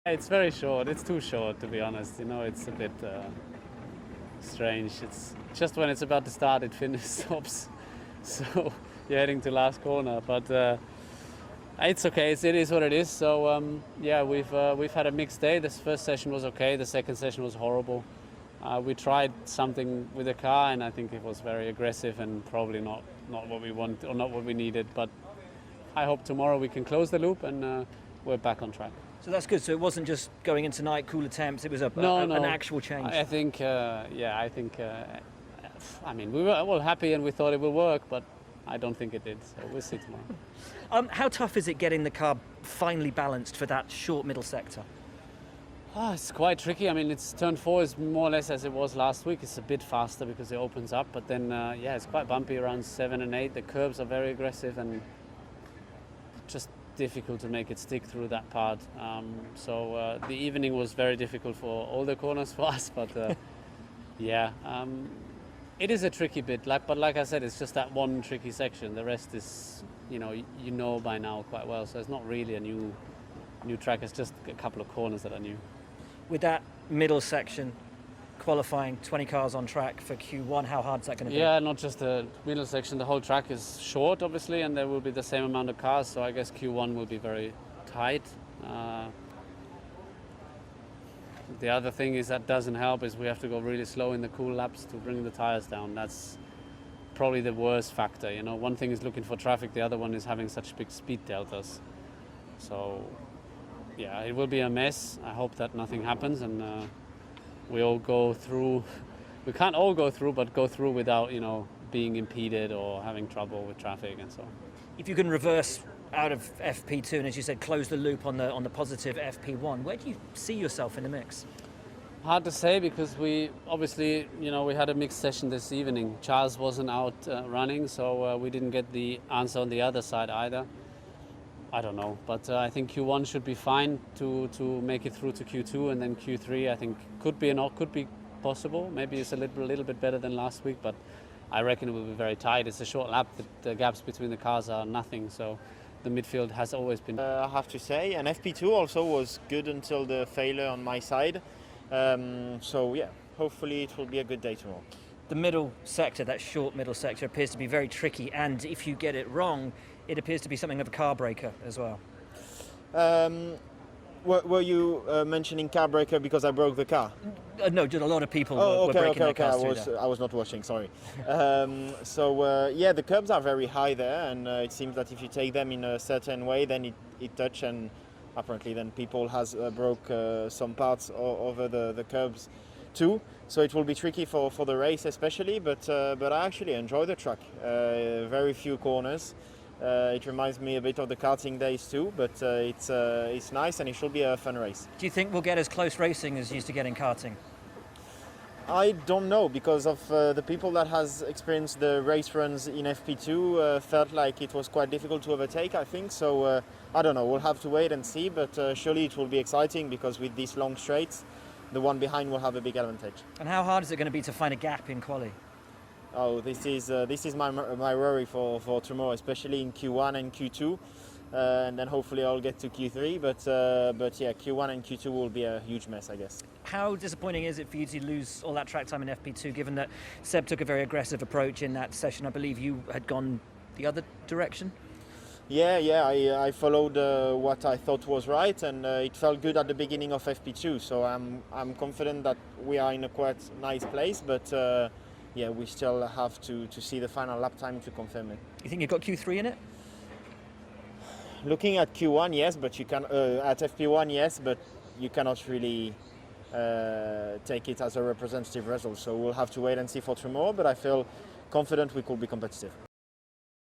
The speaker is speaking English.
It's very short. It's too short, to be honest. You know, it's a bit strange. It's just when it's about to start, it stops. So you're heading to last corner, but it's okay. It is what it is. So yeah, we've had a mixed day. This first session was okay. The second session was horrible. We tried something with the car, and I think it was very aggressive and probably not what we want or not what we needed. But I hope tomorrow we can close the loop and we're back on track. So that's good. So it wasn't just going into night, cool attempts. It was an actual change. I think, I mean, we were all happy and we thought it would work, but I don't think it did. So we'll see tomorrow. How tough is it getting the car finely balanced for that short middle sector? Oh, it's quite tricky. I mean, turn 4 is more or less as it was last week. It's a bit faster because it opens up, but then, it's quite bumpy around 7 and 8. The curbs are very aggressive and just difficult to make it stick through that part. So the evening was very difficult for all the corners for us, but it is a tricky bit. But like I said, it's just that one tricky section. The rest is, you know by now quite well. So it's not really a new track. It's just a couple of corners that are new. With that middle section, qualifying 20 cars on track for Q1, how hard is that going to be? Yeah, not just the middle section. The whole track is short, obviously, and there will be the same amount of cars. So I guess Q1 will be very tight. The other thing is that doesn't help is we have to go really slow in the cool laps to bring the tires down. That's probably the worst factor. You know, one thing is looking for traffic. The other one is having such big speed deltas. So yeah, it will be a mess. I hope that nothing happens and we all go through. We can't all go through, but go through without, being impeded or having trouble with traffic and so on. If you can reverse out of FP2 and, as you said, close the loop on the positive FP1, where do you see yourself in the mix? Hard to say because we obviously, we had a mixed session this evening. Charles wasn't out running, so we didn't get the answer on the other side either. I don't know, but I think Q1 should be fine to make it through to Q2, and then Q3 I think could be possible. Maybe it's a little bit better than last week, but I reckon it will be very tight. It's a short lap. The gaps between the cars are nothing, so the midfield has always been. I have to say, and FP2 also was good until the failure on my side. So yeah, hopefully it will be a good day tomorrow. The middle sector, that short middle sector, appears to be very tricky, and if you get it wrong, it appears to be something of a car breaker as well. Were you mentioning car breaker because I broke the car? No, just a lot of people were breaking their cars I was not watching, sorry. The curbs are very high there, and it seems that if you take them in a certain way, then it touch, and apparently then people has broke some parts over the curbs too. So it will be tricky for the race especially, but I actually enjoy the track. Very few corners. It reminds me a bit of the karting days too, but it's nice and it should be a fun race. Do you think we'll get as close racing as used to get in karting? I don't know, because of the people that has experienced the race runs in FP2 felt like it was quite difficult to overtake, I think. So I don't know, we'll have to wait and see, but surely it will be exciting because with these long straights, the one behind will have a big advantage. And how hard is it going to be to find a gap in quali? Oh, this is my worry for tomorrow, especially in Q1 and Q2, and then hopefully I'll get to Q3. But yeah, Q1 and Q2 will be a huge mess, I guess. How disappointing is it for you to lose all that track time in FP2, given that Seb took a very aggressive approach in that session? I believe you had gone the other direction. Yeah, I followed what I thought was right, and it felt good at the beginning of FP2. So I'm confident that we are in a quite nice place, but. Yeah, we still have to see the final lap time to confirm it. You think you've got Q3 in it? Looking at Q1, yes, but you can at FP1, yes, but you cannot really take it as a representative result. So we'll have to wait and see for tomorrow. But I feel confident we could be competitive.